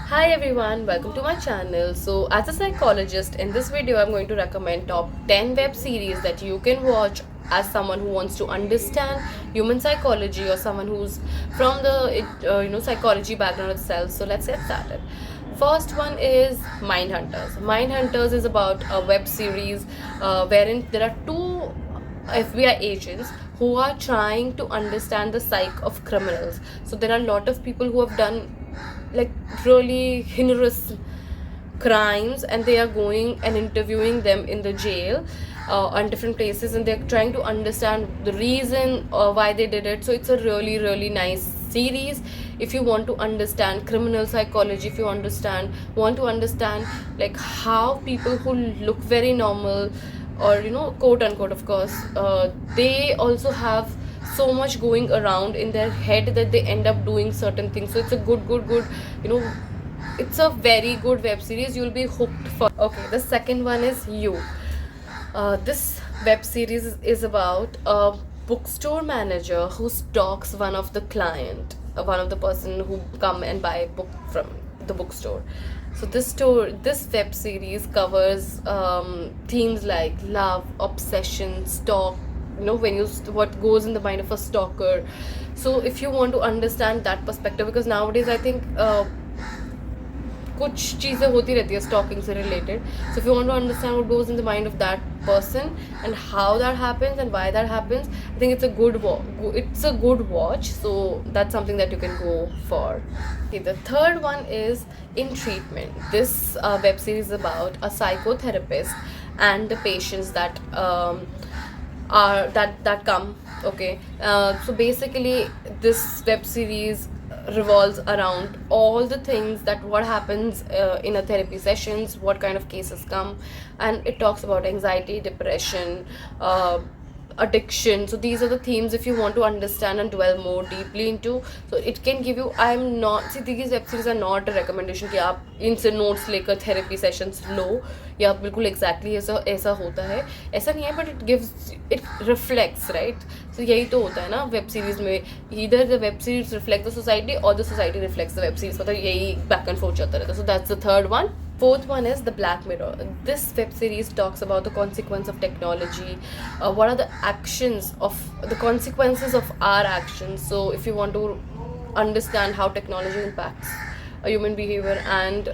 Hi everyone, welcome to my channel. So, as a psychologist, in this video, I'm going to recommend top 10 web series that you can watch as someone who wants to understand human psychology or someone who's from the psychology background itself. So, let's get started. First one is Mindhunters. Mindhunters is about a web series wherein there are two FBI agents who are trying to understand the psyche of criminals. So there are a lot of people who have done like really heinous crimes, and they are going and interviewing them in the jail on different places, and they're trying to understand the reason why they did it. So it's a really nice series if you want to understand criminal psychology, if you want to understand like how people who look very normal, or quote unquote, of course, they also have so much going around in their head that they end up doing certain things. So it's a good, you know it's a very good web series. You'll be hooked for. Okay, the second one is You. This web series is about a bookstore manager who stalks one of the client, one of the person who come and buy a book from the bookstore. So this web series covers themes like love, obsession, stalk. When you what goes in the mind of a stalker. So if you want to understand that perspective, because nowadays I think कुछ चीज़ें होती रहती है stalking से related. So if you want to understand what goes in the mind of that person and how that happens and why that happens, I think it's a good watch. So that's something that you can go for. Okay, the third one is In Treatment. This web series is about a psychotherapist and the patients that that come. Okay, so basically this web series revolves around all the things that what happens in a therapy sessions, what kind of cases come, and it talks about anxiety, depression, addiction. So these are the themes if you want to understand and dwell more deeply into. So it can give you, I'm not, see, these web series are not a recommendation कि आप इनसे notes लेकर therapy sessions लो या बिल्कुल exactly ऐसा होता है, ऐसा नहीं है. But it reflects, right? So यही तो होता है ना web series में, either the web series reflects the society or the society reflects the web series. मतलब यही back and forth चलता रहता है. So that's the third one. Fourth one is The Black Mirror. This web series talks about the consequence of technology. What are the consequences of our actions? So if you want to understand how technology impacts human behavior and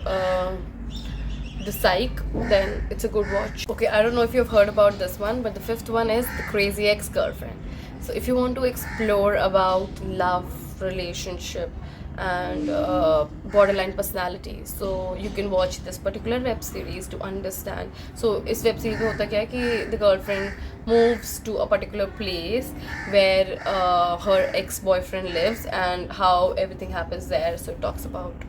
the psyche, then it's a good watch. Okay, I don't know if you've heard about this one, but the fifth one is The Crazy Ex-Girlfriend. So if you want to explore about love, relationship, and borderline personality, so you can watch this particular web series to understand. So इस web series में होता क्या है कि the girlfriend moves to a particular place where her ex-boyfriend lives and how everything happens there. So it talks about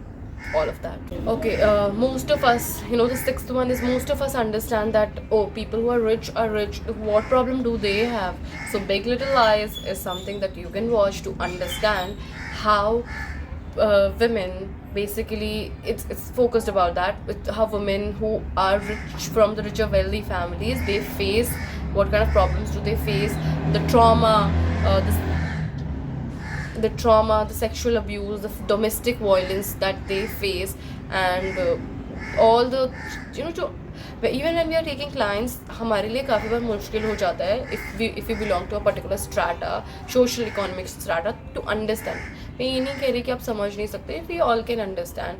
all of that. Okay, most of us, the sixth one is most of us understand that, oh, people who are rich, what problem do they have? So Big Little Lies is something that you can watch to understand how women, basically it's focused about that, with how women who are rich, from the richer wealthy families, they face, what kind of problems do they face, the trauma, the sexual abuse, the domestic violence that they face, and all the, जो even when we are taking clients, हमारे लिए काफ़ी बार मुश्किल हो जाता है if we belong to a particular strata, social economic strata, to understand. मैं ये नहीं कह रही कि आप समझ नहीं सकते. We all can understand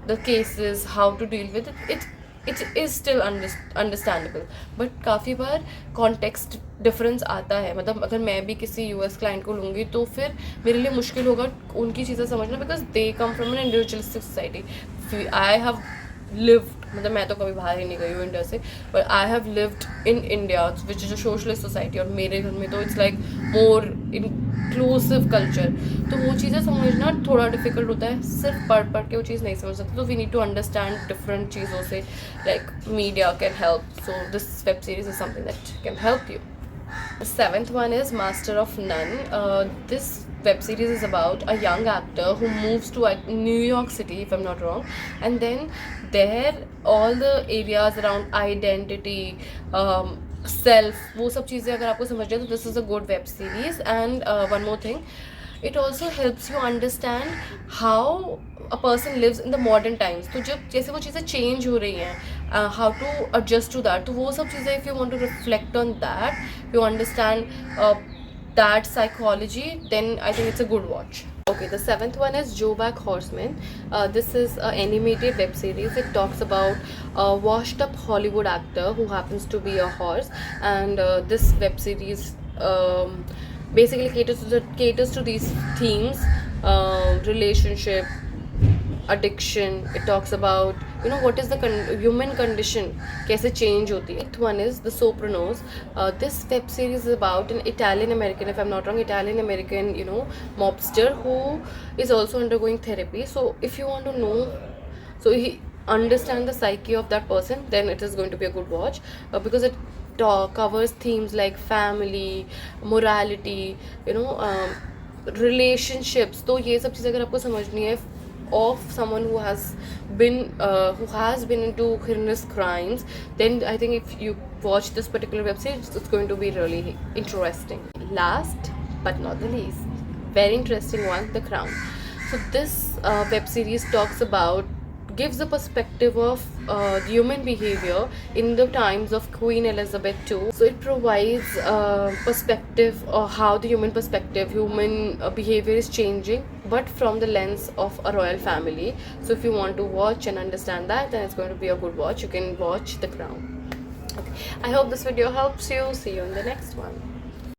the cases, how to deal with it. It is still understandable, but काफ़ी बार context difference आता है. मतलब अगर मैं भी किसी US client को लूँगी तो फिर मेरे लिए मुश्किल होगा उनकी चीज़ें समझना, because they come from an individualistic society. I have lived, मतलब मैं तो कभी बाहर ही नहीं गई हूँ इंडिया से, but I have lived in India, which is a socialist society, और मेरे घर में तो it's like more inclusive culture. तो वो चीज़ें समझना थोड़ा डिफिकल्ट होता है, सिर्फ पढ़ के वो चीज़ नहीं समझ सकते. तो we need to understand different चीज़ों से, like media can help. So this web series is something that can help you. The seventh one is Master of None. This web series is about a young actor who moves to New York City, if I'm not wrong, and then there all the areas around identity, self, वो सब चीज़ें अगर आपको समझ जाए तो this is a good web series. And one more thing, it also helps you understand how a person lives in the modern times. तो जब जैसे वो चीज़ें change हो रही हैं, how to adjust to that, तो वो सब चीज़ें if you want to reflect on that, if you understand that psychology, then I think it's a good watch. Okay, the seventh one is Joe Horseman. This is an animated web series. It talks about a washed up Hollywood actor who happens to be a horse, and this web series basically caters to these themes, relationship, addiction. It talks about, you know, what is the human condition, कैसे change होती है. Fifth one is The Sopranos. This web series is about an Italian American, if I'm not wrong, Italian American, you know, mobster who is also undergoing therapy. So if you want to know, so he understand the psyche of that person, then it is going to be a good watch, because it covers themes like family, morality, you know, relationships. तो ये सब चीज़ें अगर आपको समझनी है of someone who has been into heinous crimes, then I think if you watch this particular web series, it's going to be really interesting. Last but not the least, very interesting one, The Crown. So this web series gives a perspective of human behavior in the times of Queen Elizabeth II. So it provides perspective of how the human behavior is changing, but from the lens of a royal family. So if you want to watch and understand that, then it's going to be a good watch. You can watch The Crown. Okay. I hope this video helps you. See you in the next one.